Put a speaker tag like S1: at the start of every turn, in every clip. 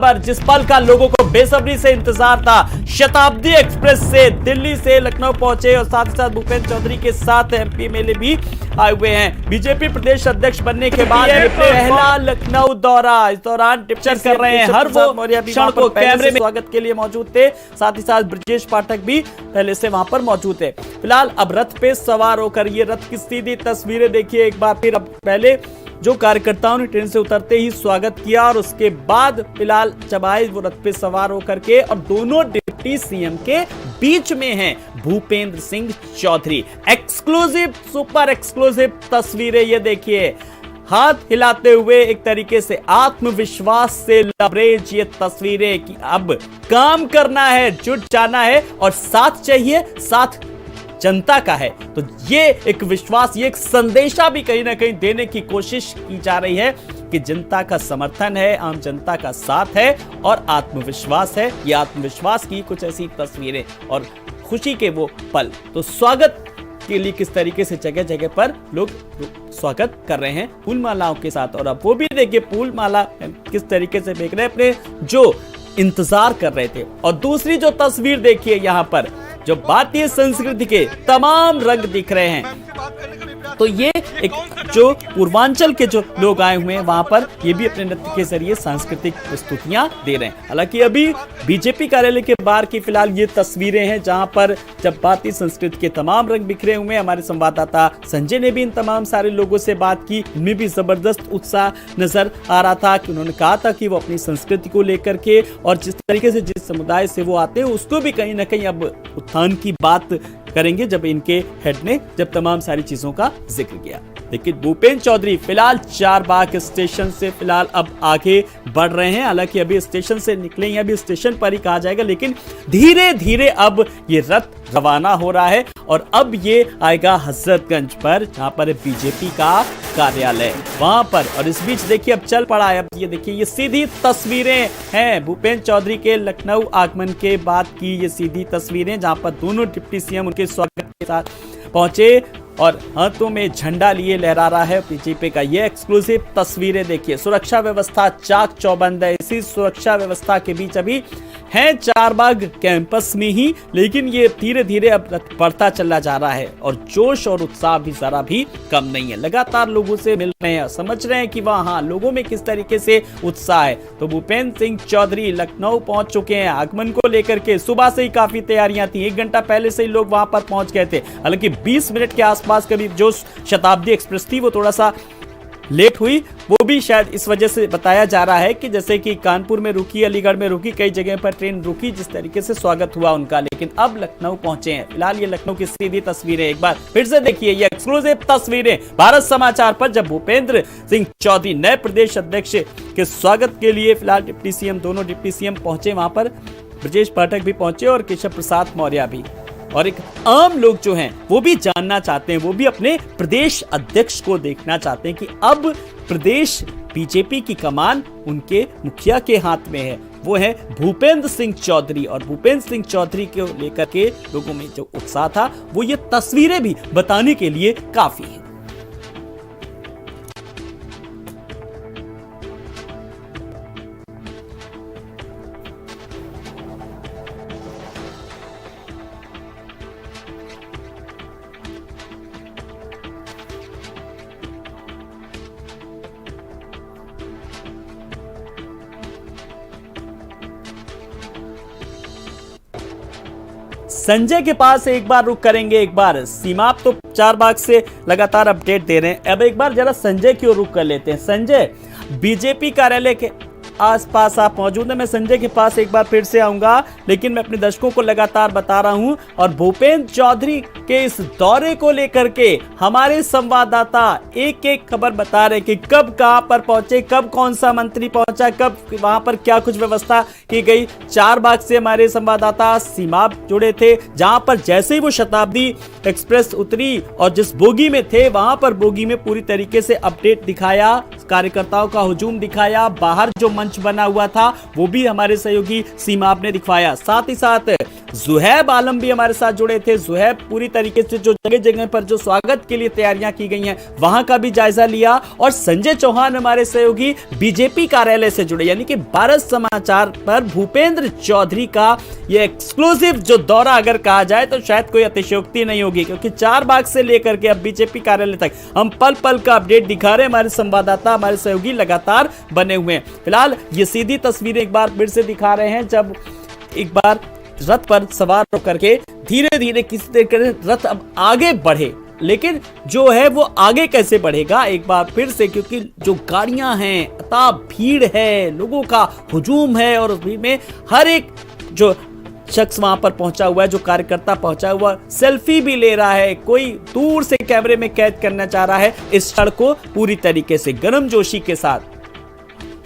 S1: पर जिस पल का लोगों को बेसब्री से इंतजार था, शताब्दी एक्सप्रेस से दिल्ली से लखनऊ पहुंचे और साथ ही साथ भूपेंद्र चौधरी के साथ एमपी एमएलए भी आए हुए हैं। बीजेपी प्रदेश अध्यक्ष बनने के बाद ये पहला लखनऊ दौरा, इस दौरान टिप्चर कर रहे हैं हर वो क्षण को कैमरे में स्वागत के लिए मौजूद थे। साथ ही साथ ब्रजेश पाठक भी पहले से वहां पर मौजूद थे। फिलहाल अब रथ पे सवार होकर ये रथ की सीधी तस्वीरें देखिए एक बार फिर। अब पहले जो कार्यकर्ताओं ने ट्रेन से उतरते ही स्वागत किया और उसके बाद फिलहाल जब आए वो रथ पे सवार होकर के, और दोनों डिप्टी सीएम के बीच में हैं Bhupendra Singh Chaudhary. Exclusive, super exclusive तस्वीरें ये देखिए, हाथ हिलाते हुए एक तरीके से आत्मविश्वास से लबरेज ये तस्वीरें कि अब काम करना है, जुट जाना है और साथ चाहिए, साथ जनता का है। तो ये एक विश्वास, ये एक संदेशा भी कहीं ना कहीं देने की कोशिश की जा रही है कि जनता का समर्थन है, आम जनता का साथ है और आत्मविश्वास है। ये आत्मविश्वास की कुछ ऐसी तस्वीरें और खुशी के वो पल। तो स्वागत के लिए किस तरीके से जगह जगह पर लोग स्वागत कर रहे हैं फूल मालाओं के साथ, और अब वो भी देखिए फूल माला किस तरीके से फेंक रहे हैं अपने जो इंतजार कर रहे थे। और दूसरी जो तस्वीर देखिए यहाँ पर, जो भारतीय संस्कृति के तमाम रंग दिख रहे हैं, तो ये एक जो पूर्वांचल के जो लोग आए हुए हैं वहां पर ये भी अपने नृत्य के जरिए सांस्कृतिक प्रस्तुतियां दे रहे हैं। हालांकि अभी बीजेपी कार्यालय के बाहर की फिलहाल ये तस्वीरें हैं जहां पर जब भारतीय संस्कृति के तमाम रंग बिखरे हुए हैं। हमारे संवाददाता संजय ने भी इन तमाम सारे लोगों से बात की, इनमें भी जबरदस्त उत्साह नजर आ रहा था कि उन्होंने कहा था कि वो अपनी संस्कृति को लेकर के और जिस तरीके से जिस समुदाय से वो आते हैं उसको भी कहीं ना कहीं अब उत्थान की बात करेंगे जब इनके हेड ने जब तमाम सारी चीजों का जिक्र किया। लेकिन भूपेंद्र चौधरी फिलहाल चारबाग स्टेशन से फिलहाल अब आगे बढ़ रहे हैं। हालांकि अभी स्टेशन से निकलेंगे, अभी स्टेशन पर ही कहा जाएगा, लेकिन धीरे धीरे अब ये रथ रवाना हो रहा है और अब ये आएगा हजरतगंज पर जहां पर बीजेपी का कार्यालय वहां पर। और इस बीच देखिए अब चल पड़ा है, अब ये देखिए ये सीधी तस्वीरें हैं भूपेंद्र चौधरी के लखनऊ आगमन के बाद की, ये सीधी तस्वीरें जहां पर दोनों डिप्टी सीएम उनके स्वागत के साथ पहुंचे और हाथों में झंडा लिए लहरा रहा है बीजेपी का। ये एक्सक्लूसिव तस्वीरें देखिए, सुरक्षा व्यवस्था चाक चौबंद है। इसी सुरक्षा व्यवस्था के बीच अभी है चारबाग कैंपस में ही, लेकिन ये धीरे धीरे अब बढ़ता चला जा रहा है और जोश और उत्साह भी जरा भी कम नहीं है। लगातार लोगों से मिल रहे हैं, समझ रहे हैं कि वहां लोगों में किस तरीके से उत्साह है। तो भूपेंद्र सिंह चौधरी लखनऊ पहुंच चुके हैं। आगमन को लेकर के सुबह से ही काफी तैयारियां थी, 1 घंटा पहले से ही लोग वहां पर पहुंच गए थे। हालांकि 20 मिनट के आसपास कभी जो शताब्दी एक्सप्रेस थी वो थोड़ा सा लेट हुई, वो भी शायद इस वजह से बताया जा रहा है कि जैसे कि कानपुर में रुकी, अलीगढ़ में रुकी, कई जगह पर ट्रेन रुकी, जिस तरीके से स्वागत हुआ उनका। लेकिन अब लखनऊ पहुंचे हैं। फिलहाल ये लखनऊ की सीधी तस्वीरें एक बार फिर से देखिए, ये एक्सक्लूसिव तस्वीरें भारत समाचार पर, जब भूपेंद्र सिंह चौधरी नए प्रदेश अध्यक्ष के स्वागत के लिए फिलहाल डिप्टी सीएम, दोनों डिप्टी सीएम पहुंचे वहां पर। ब्रजेश पाठक भी पहुंचे और केशव प्रसाद मौर्य भी। और एक आम लोग जो हैं वो भी जानना चाहते हैं, वो भी अपने प्रदेश अध्यक्ष को देखना चाहते हैं कि अब प्रदेश बीजेपी की कमान उनके मुखिया के हाथ में है, वो है भूपेंद्र सिंह चौधरी। और भूपेंद्र सिंह चौधरी को लेकर के लोगों में जो उत्साह था वो ये तस्वीरें भी बताने के लिए काफी है। संजय के पास एक बार रुक करेंगे, एक बार सीमा आप तो चारबाग से लगातार अपडेट दे रहे हैं, अब एक बार जरा संजय की ओर रुक कर लेते हैं। संजय, बीजेपी कार्यालय के आसपास आप मौजूद हैं, मैं संजय के पास एक बार फिर से आऊंगा, लेकिन मैं अपने दर्शकों को लगातार बता रहा हूं और भूपेंद्र चौधरी के इस दौरे को लेकर के हमारे संवाददाता एक एक खबर बता रहे कि कब कहां पर पहुंचे, कब कौन सा मंत्री पहुंचा, कब वहां पर क्या कुछ व्यवस्था की गई। चारबाग से हमारे संवाददाता सीमाब जुड़े थे, जहां पर जैसे ही वो शताब्दी एक्सप्रेस उतरी और जिस बोगी में थे वहां पर बोगी में पूरी तरीके से अपडेट दिखाया, कार्यकर्ताओं का हुजूम दिखाया, बाहर जो मंच बना हुआ था वो भी हमारे सहयोगी सीमाब ने दिखवाया। साथ ही साथ जुहैब आलम भी हमारे साथ जुड़े थे। जुहैब पूरी तरीके से जो जगह जगह पर जो स्वागत के लिए तैयारियां की गई हैं वहां का भी जायजा लिया। और संजय चौहान हमारे सहयोगी बीजेपी कार्यालय से जुड़े, यानी कि भारत समाचार पर भूपेंद्र चौधरी का ये एक्सक्लूसिव जो दौरा अगर कहा जाए तो शायद कोई अतिशयोक्ति नहीं होगी, क्योंकि चारबाग से लेकर के अब बीजेपी कार्यालय तक हम पल पल का अपडेट दिखा रहे हैं। हमारे संवाददाता, हमारे सहयोगी लगातार बने हुए हैं। फिलहाल ये सीधी तस्वीरें एक बार फिर से दिखा रहे हैं, जब एक बार रथ पर सवार होकर के धीरे धीरे किसी तरीके से रथ अब आगे बढ़े। लेकिन जो है वो आगे कैसे बढ़ेगा एक बार फिर से, क्योंकि जो गाड़ियां हैं, अता भीड़ है, लोगों का हुजूम है और उस भीड़ में हर एक जो शख्स वहां पर पहुंचा हुआ है, जो कार्यकर्ता पहुंचा हुआ, सेल्फी भी ले रहा है, कोई दूर से कैमरे में कैद करना चाह रहा है इस क्षण को पूरी तरीके से गर्मजोशी के साथ।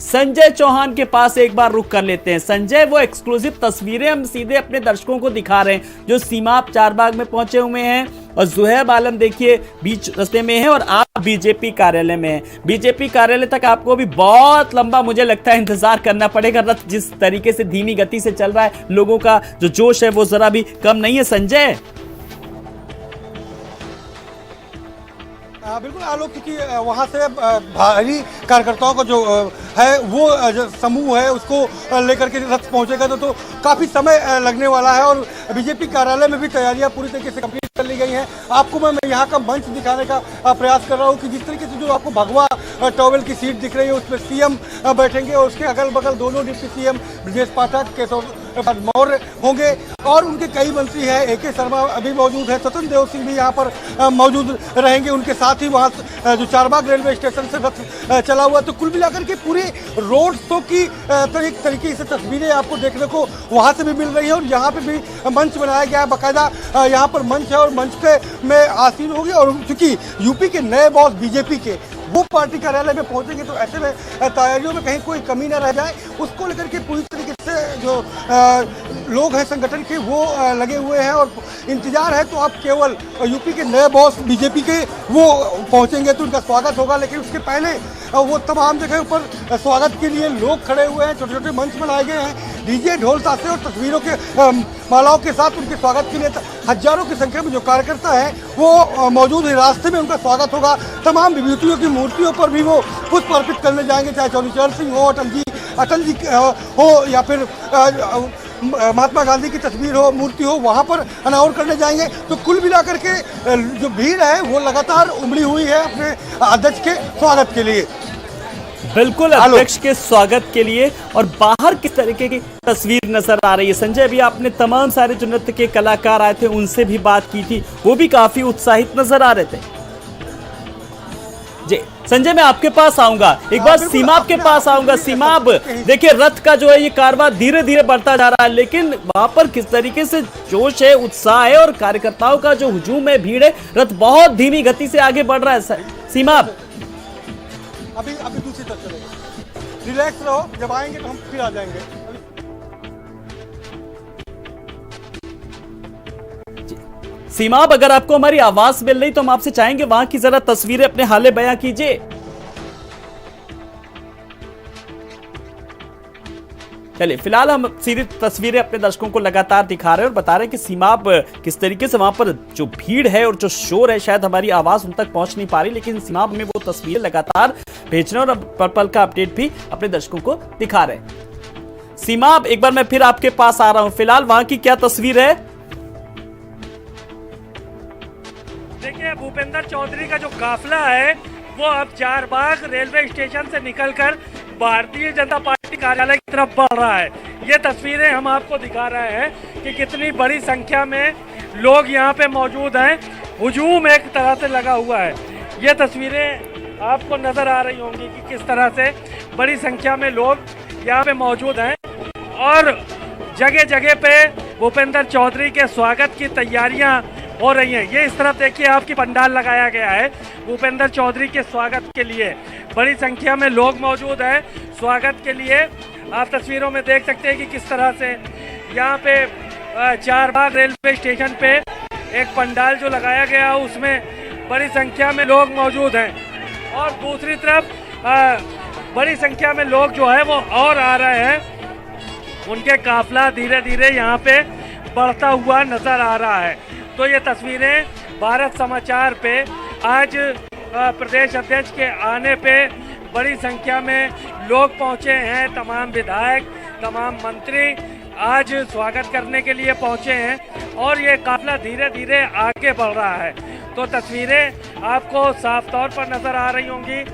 S1: संजय चौहान के पास एक बार रुक कर लेते हैं। संजय, वो एक्सक्लूसिव तस्वीरें हम सीधे अपने दर्शकों को दिखा रहे हैं जो सीमाप चारबाग में पहुंचे हुए हैं, और जुहैब आलम देखिए बीच रास्ते में है और आप बीजेपी कार्यालय में हैं। बीजेपी कार्यालय तक आपको भी बहुत लंबा मुझे लगता है इंतजार करना पड़ेगा। रथ जिस तरीके से धीमी गति से चल रहा है, लोगों का जो जोश है वो जरा भी कम नहीं है। संजय,
S2: बिल्कुल आलोक, क्योंकि वहाँ से भारी कार्यकर्ताओं का जो है वो जो समूह है उसको लेकर के रथ पहुँचेगा तो काफ़ी समय लगने वाला है। और बीजेपी कार्यालय में भी तैयारियां पूरी तरीके से कंप्लीट कर ली गई हैं। आपको मैं यहाँ का मंच दिखाने का प्रयास कर रहा हूँ कि जिस तरीके से जो आपको भगवा टॉवेल की सीट दिख रही है उसमें सीएम बैठेंगे और उसके अगल बगल दोनों डिप्टी सीएम ब्रजेश पाठक, केशव मौर्य होंगे और उनके कई मंत्री हैं। AK शर्मा अभी मौजूद है, स्वतंत्र देव सिंह भी यहाँ पर मौजूद रहेंगे। उनके साथ ही वहाँ जो चारबाग रेलवे स्टेशन से रथ चला हुआ, तो कुल मिलाकर के पूरे रोड शो की एक तरीके से तस्वीरें आपको देखने को वहाँ से भी मिल रही है। और यहाँ पे भी मंच बनाया गया है, बाकायदा यहाँ पर मंच है और मंच पे में आसीन होगी। और चूंकि यूपी के नए बॉस बीजेपी के वो पार्टी कार्यालय में पहुंचेंगे, तो ऐसे में तैयारियों में कहीं कोई कमी न रह जाए उसको लेकर के पूरी तरीके से जो लोग हैं संगठन के वो लगे हुए हैं और इंतजार है। तो अब केवल यूपी के नए बॉस बीजेपी के वो पहुंचेंगे तो उनका स्वागत होगा, लेकिन उसके पहले वो तमाम जगह पर स्वागत के लिए लोग खड़े हुए हैं, छोटे छोटे मंच बनाए गए हैं, डीजे ढोल ताशे और तस्वीरों के मालाओं के साथ उनके स्वागत के लिए हजारों की संख्या में जो कार्यकर्ता हैं वो मौजूद है। रास्ते में उनका स्वागत होगा। तमाम विभूतियों की मूर्तियों पर भी वो पुष्प अर्पित करने जाएंगे, चाहे चौधरी सिंह हो, अटल जी हो या फिर महात्मा गांधी की तस्वीर हो, मूर्ति हो, वहाँ पर अनावरण करने जाएंगे। तो कुल मिलाकर के जो भीड़ है वो लगातार उमड़ी हुई है अपने अध्यक्ष के स्वागत के लिए।
S1: बिल्कुल, अध्यक्ष के स्वागत के लिए। और बाहर किस तरीके की तस्वीर नजर आ रही है संजय? भी आपने तमाम सारे जो नृत्य के कलाकार आए थे उनसे भी बात की थी, वो भी काफी उत्साहित नजर आ रहे थे। जी संजय, मैं आपके पास आऊंगा, एक बार सीमाब के पास आऊंगा। सीमाब, देखिए रथ का जो है ये कारवां धीरे धीरे बढ़ता जा रहा है, लेकिन वहां पर किस तरीके से जोश है, उत्साह है और कार्यकर्ताओं का जो हुजूम है, भीड़ है, रथ बहुत धीमी गति से आगे बढ़ रहा है। सीमाब,
S2: अभी दूसरी तरफ चलेगा, रिलैक्स रहो, जब आएंगे तो हम फिर आ जाएंगे।
S1: सीमाब, अगर आपको हमारी आवाज मिल रही तो हम आपसे चाहेंगे वहां की जरा तस्वीरें अपने हाले बयां कीजिए। चलिए, फिलहाल हम सीधी तस्वीरें अपने दर्शकों को लगातार दिखा रहे हैं और बता रहे हैं कि सीमाब किस तरीके से वहां पर जो भीड़ है और जो शोर है, शायद हमारी आवाज उन तक पहुंच नहीं पा रही, लेकिन सीमाब में वो तस्वीरें लगातार भेज रहे हैं और पल पल का अपडेट भी अपने दर्शकों को दिखा रहे हैं। सीमाब, एक बार मैं फिर आपके पास आ रहा हूं, फिलहाल वहां की क्या तस्वीर है?
S3: देखिए, भूपेंद्र चौधरी का जो काफिला है वो अब चारबाग रेलवे स्टेशन से निकलकर भारतीय जनता पार्टी कार्यालय की तरफ बढ़ रहा है। ये तस्वीरें हम आपको दिखा रहे हैं कि कितनी बड़ी संख्या में लोग यहाँ पे मौजूद हैं। हुजूम एक तरह से लगा हुआ है। ये तस्वीरें आपको नजर आ रही होंगी कि किस तरह से बड़ी संख्या में लोग यहाँ पे मौजूद हैं और जगह जगह पे भूपेंद्र चौधरी के स्वागत की तैयारियां हो रही हैं। ये इस तरफ देखिए, आपकी पंडाल लगाया गया है भूपेंद्र चौधरी के स्वागत के लिए। बड़ी संख्या में लोग मौजूद हैं स्वागत के लिए। आप तस्वीरों में देख सकते हैं कि किस तरह से यहाँ पे चारबाग रेलवे स्टेशन पे एक पंडाल जो लगाया गया है उसमें बड़ी संख्या में लोग मौजूद हैं और दूसरी तरफ बड़ी संख्या में लोग जो है वो और आ रहे हैं। उनके काफिला धीरे धीरे यहाँ पे बढ़ता हुआ नजर आ रहा है। तो ये तस्वीरें भारत समाचार पे आज प्रदेश अध्यक्ष के आने पे बड़ी संख्या में लोग पहुंचे हैं। तमाम विधायक, तमाम मंत्री आज स्वागत करने के लिए पहुंचे हैं और ये काफिला धीरे धीरे आगे बढ़ रहा है। तो तस्वीरें आपको साफ तौर पर नजर आ रही होंगी।